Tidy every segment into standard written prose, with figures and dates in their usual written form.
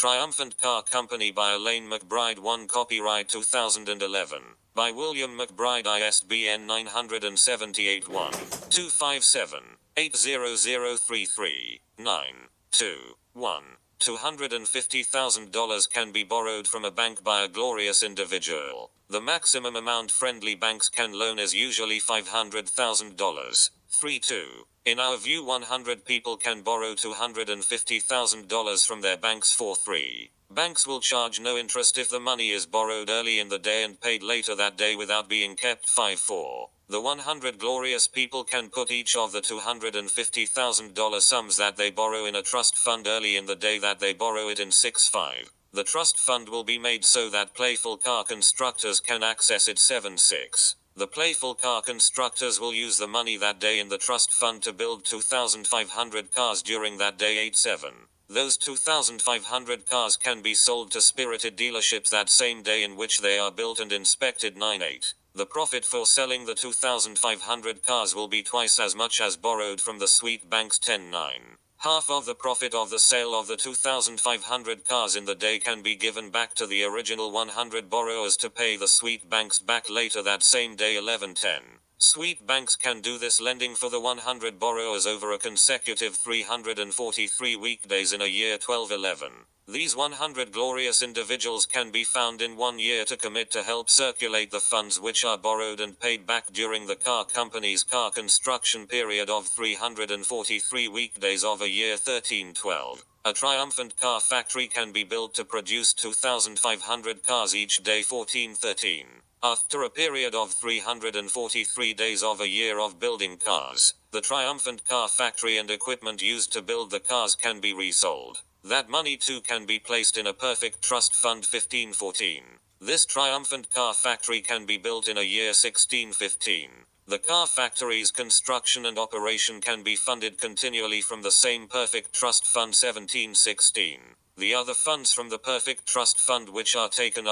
Triumphant Car Company by Elaine McBride. 1 Copyright 2011. By William McBride. ISBN 977-80033-921. $250,000 can be borrowed from a bank by a glorious individual. The maximum amount friendly banks can loan is usually $500,000. 3-2. In our view, 100 people can borrow $250,000 from their banks for free. Banks will charge no interest if the money is borrowed early in the day and paid later that day without being kept. 5-4. The 100 glorious people can put each of the $250,000 sums that they borrow in a trust fund early in the day that they borrow it in. 6-5. The trust fund will be made so that playful car constructors can access it. 7-6. The playful car constructors will use the money that day in the trust fund to build 2,500 cars during that day. 8-7. Those 2,500 cars can be sold to spirited dealerships that same day in which they are built and inspected. 9-8. The profit for selling the 2,500 cars will be twice as much as borrowed from the sweet banks. 10-9. Half of the profit of the sale of the 2,500 cars in the day can be given back to the original 100 borrowers to pay the sweet banks back later that same day. 11-10. Sweet banks can do this lending for the 100 borrowers over a consecutive 343 weekdays in a year. 12-11. These 100 glorious individuals can be found in 1 year to commit to help circulate the funds which are borrowed and paid back during the car company's car construction period of 343 weekdays of a year. 13-12. A triumphant car factory can be built to produce 2,500 cars each day. 14-13. After a period of 343 days of a year of building cars, the triumphant car factory and equipment used to build the cars can be resold. That money too can be placed in a perfect trust fund. 15-14. This triumphant car factory can be built in a year. 16-15. The car factory's construction and operation can be funded continually from the same perfect trust fund. 17-16. The other funds from the perfect trust fund which are taken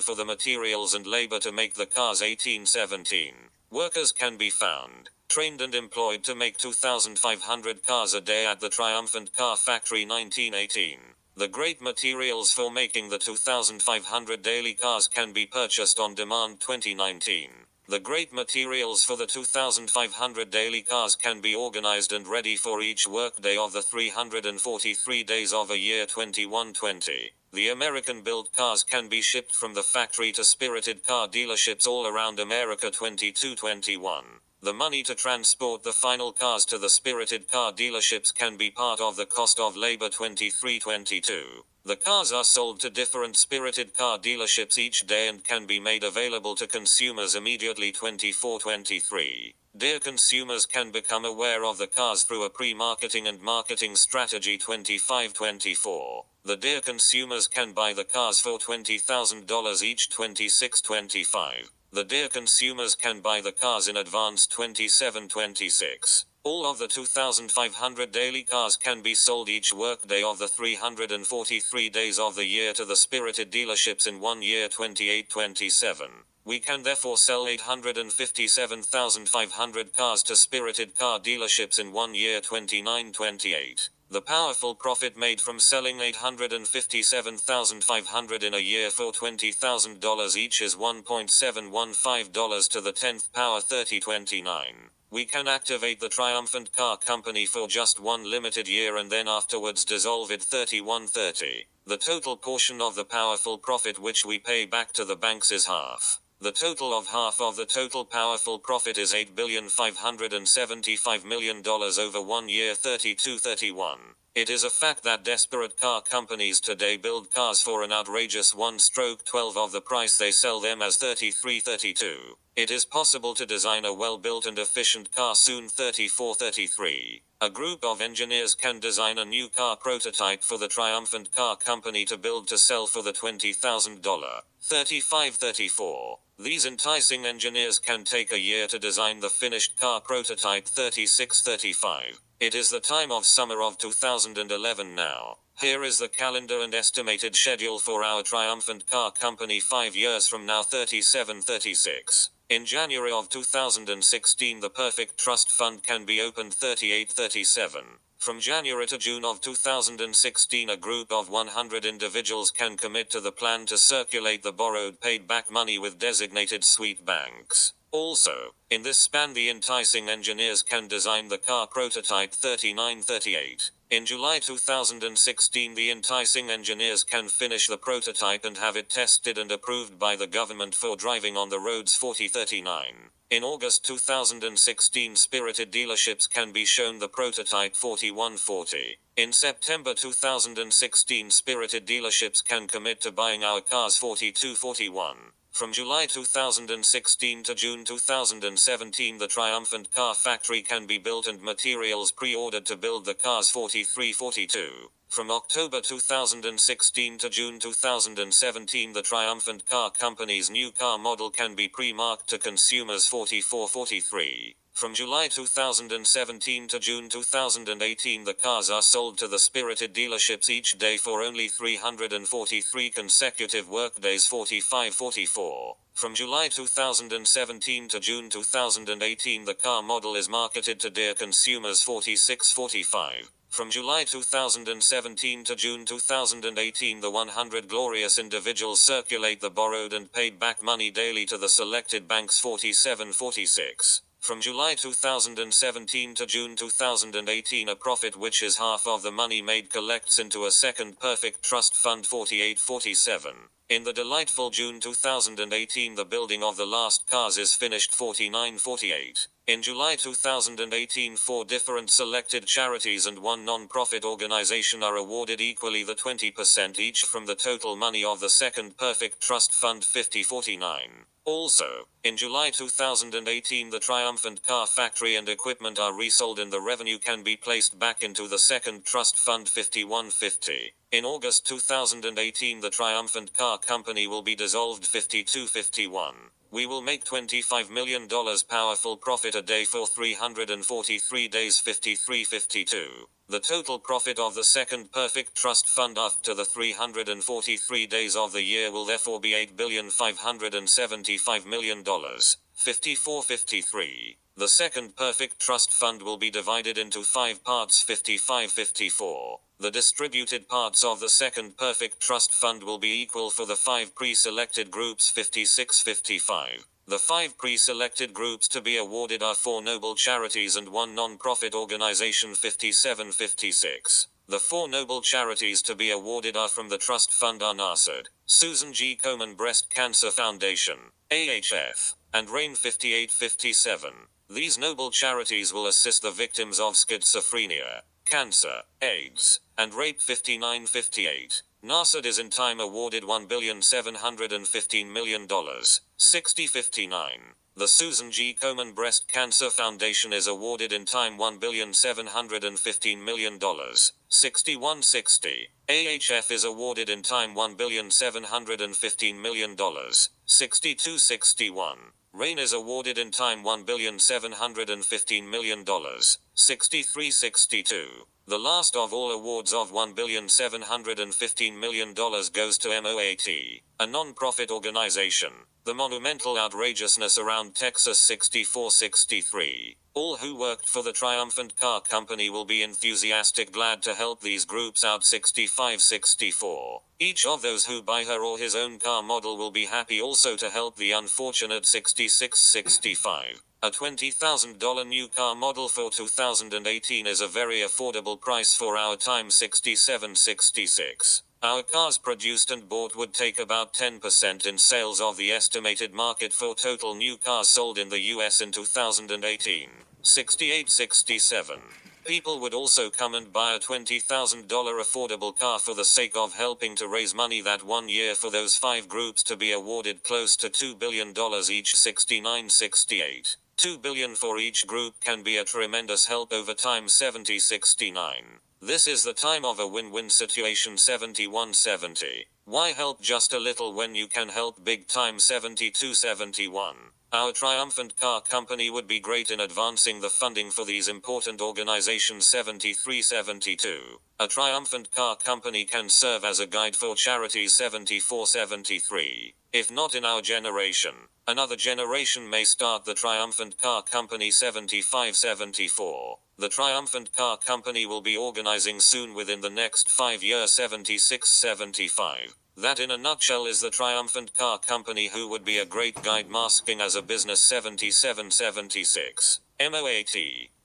for the materials and labor to make the cars. 18-17. Workers can be found, trained and employed to make 2,500 cars a day at the Triumphant Car Factory. 19-18. The great materials for making the 2,500 daily cars can be purchased on demand. 2019. The great materials for the 2,500 daily cars can be organized and ready for each workday of the 343 days of a year. 21-20. The American-built cars can be shipped from the factory to spirited car dealerships all around America. 22-21. The money to transport the final cars to the spirited car dealerships can be part of the cost of labor. 23-22. The cars are sold to different spirited car dealerships each day and can be made available to consumers immediately. 24-23. Dear consumers can become aware of the cars through a pre-marketing and marketing strategy. 25-24. The dear consumers can buy the cars for $20,000 each. 26-25. The dear consumers can buy the cars in advance. 27-26. All of the 2,500 daily cars can be sold each workday of the 343 days of the year to the spirited dealerships in 1 year. 28-27. We can therefore sell 857,500 cars to spirited car dealerships in 1 year. 29-28. The powerful profit made from selling 857,500 in a year for $20,000 each is $1.715 to the 10th power. 30-29. We can activate the Triumphant Car Company for just 1 limited year and then afterwards dissolve it. 31-30. The total portion of the powerful profit which we pay back to the banks is half. The total of half of the total powerful profit is $8,575,000,000 over 1 year. 32-31. It is a fact that desperate car companies today build cars for an outrageous 1/12 of the price they sell them as. 33-32. It is possible to design a well-built and efficient car soon. 34-33. A group of engineers can design a new car prototype for the Triumphant Car Company to build to sell for the $20,000. 35-34. These enticing engineers can take a year to design the finished car prototype. 36-35. It is the time of summer of 2011 now. Here is the calendar and estimated schedule for our Triumphant Car Company 5 years from now. 37-36. In January of 2016 the Perfect Trust Fund can be opened. 38-37. From January to June of 2016, a group of 100 individuals can commit to the plan to circulate the borrowed paid-back money with designated sweep banks. Also, in this span, the enticing engineers can design the car prototype 3938. In July 2016, the enticing engineers can finish the prototype and have it tested and approved by the government for driving on the roads 4039. In August 2016, spirited dealerships can be shown the prototype 4140. In September 2016, spirited dealerships can commit to buying our cars 4241. From July 2016 to June 2017, the Triumphant car factory can be built and materials pre-ordered to build the cars 4342. From October 2016 to June 2017, the Triumphant car company's new car model can be pre-marked to consumers 4443. From July 2017 to June 2018, the cars are sold to the spirited dealerships each day for only 343 consecutive workdays 4544. From July 2017 to June 2018, the car model is marketed to dear consumers 4645. From July 2017 to June 2018, the 100 glorious individuals circulate the borrowed and paid back money daily to the selected banks 4746. From July 2017 to June 2018, a profit which is half of the money made collects into a second perfect trust fund 4847. In the delightful June 2018, the building of the last cars is finished 4948. In July 2018, 4 different selected charities and 1 non-profit organization are awarded equally the 20% each from the total money of the second perfect trust fund 5049. Also, in July 2018, the Triumphant car factory and equipment are resold and the revenue can be placed back into the second trust fund 5150. In August 2018, the Triumphant car company will be dissolved 5251. We will make $25 million powerful profit a day for 343 days 5352. The total profit of the second perfect trust fund after the 343 days of the year will therefore be $8,575,000,000. 5453. The second perfect trust fund will be divided into 5 parts 5554. The distributed parts of the second perfect trust fund will be equal for the 5 pre-selected groups 5655. The 5 pre-selected groups to be awarded are 4 noble charities and 1 non-profit organization 5756. The 4 noble charities to be awarded are from the trust fund are NASAD, Susan G. Komen Breast Cancer Foundation, AHF, and RAIN 5857. These noble charities will assist the victims of schizophrenia, cancer, AIDS, and rape 5958. NASAD is in time awarded $1,715,000,000. 6059. The Susan G. Komen Breast Cancer Foundation is awarded in time $1,715,000,000. 6160. AHF is awarded in time $1,715,000,000. 6261. RAIN is awarded in time $1,715,000,000. 6362. The last of all awards of $1,715,000,000 goes to MOAT, a non-profit organization. The monumental outrageousness around Texas 6463. All who worked for the Triumphant car company will be enthusiastic glad to help these groups out 6564. Each of those who buy her or his own car model will be happy also to help the unfortunate 6665. A $20,000 new car model for 2018 is a very affordable price for our time 6766. Our cars produced and bought would take about 10% in sales of the estimated market for total new cars sold in the US in 2018. 6867. People would also come and buy a $20,000 affordable car for the sake of helping to raise money that one year for those 5 groups to be awarded close to $2 billion each 6968. $2 billion for each group can be a tremendous help over time 7069. This is the time of a win-win situation 7170. Why help just a little when you can help big time 7271? Our Triumphant Car Company would be great in advancing the funding for these important organizations. 73-72. A Triumphant Car Company can serve as a guide for charities. 74-73. If not in our generation, another generation may start the Triumphant Car Company. 75-74. The Triumphant Car Company will be organizing soon within the next 5 years. 76-75. That in a nutshell is the Triumphant Car Company, who would be a great guide masking as a business. 77-76. MOAT.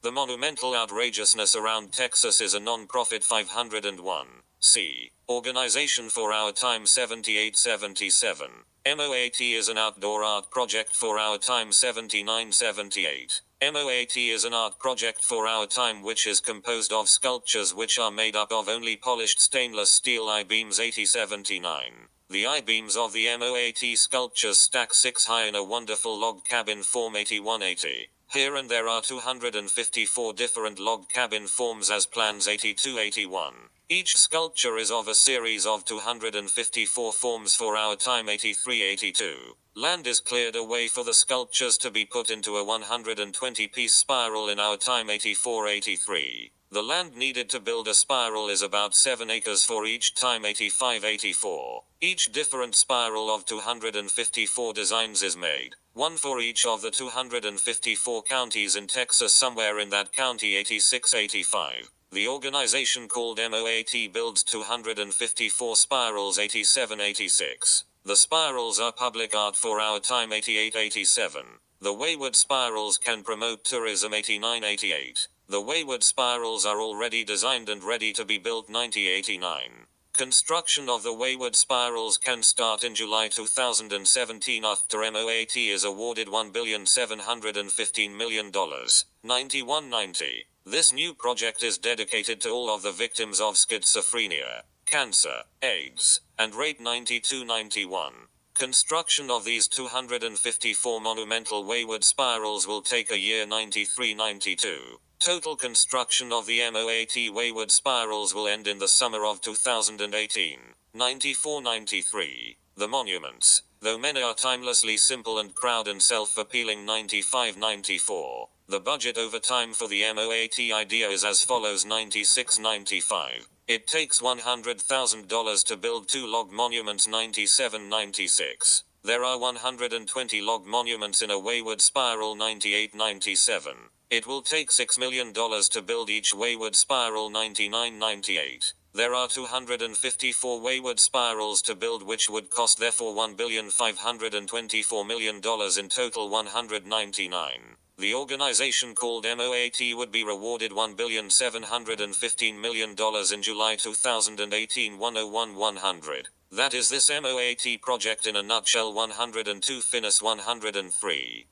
The monumental outrageousness around Texas is a non-profit. 501. C. Organization for Our Time. 78-77. MOAT is an outdoor art project for our time. 79-78. MOAT is an art project for our time which is composed of sculptures which are made up of only polished stainless steel I-beams. 80-79. The I-beams of the MOAT sculptures stack 6 high in a wonderful log cabin form. 81-80. Here and there are 254 different log cabin forms as plans. 82-81. Each sculpture is of a series of 254 forms for our time. 83-82. Land is cleared away for the sculptures to be put into a 120-piece spiral in our time. 84-83. The land needed to build a spiral is about 7 acres for each time. 85-84. Each different spiral of 254 designs is made, one for each of the 254 counties in Texas, somewhere in that county. 86-85. The organization called MOAT builds 254 spirals. 87-86. The spirals are public art for our time. 88-87. The wayward spirals can promote tourism. 89-88. The wayward spirals are already designed and ready to be built. 90-89. Construction of the wayward spirals can start in July 2017 after MOAT is awarded $1,715,000,000. 91-90. This new project is dedicated to all of the victims of schizophrenia, cancer, AIDS, and rape. 92-91. Construction of these 254 monumental wayward spirals will take a year. 93-92. Total construction of the MOAT wayward spirals will end in the summer of 2018. 94-93. The monuments, though many are timelessly simple and proud and self-appealing. 95-94. The budget over time for the MOAT idea is as follows. 96-95. It takes $100,000 to build 2 log monuments. 97-96. There are 120 log monuments in a wayward spiral. 98-97. It will take $6 million to build each wayward spiral. 99-98. There are 254 wayward spirals to build, which would cost therefore $1,524,000,000 in total. 199. The organization called MOAT would be rewarded $1,715,000,000 in July 2018. 101-100. That is this MOAT project in a nutshell. 102. Finis 103.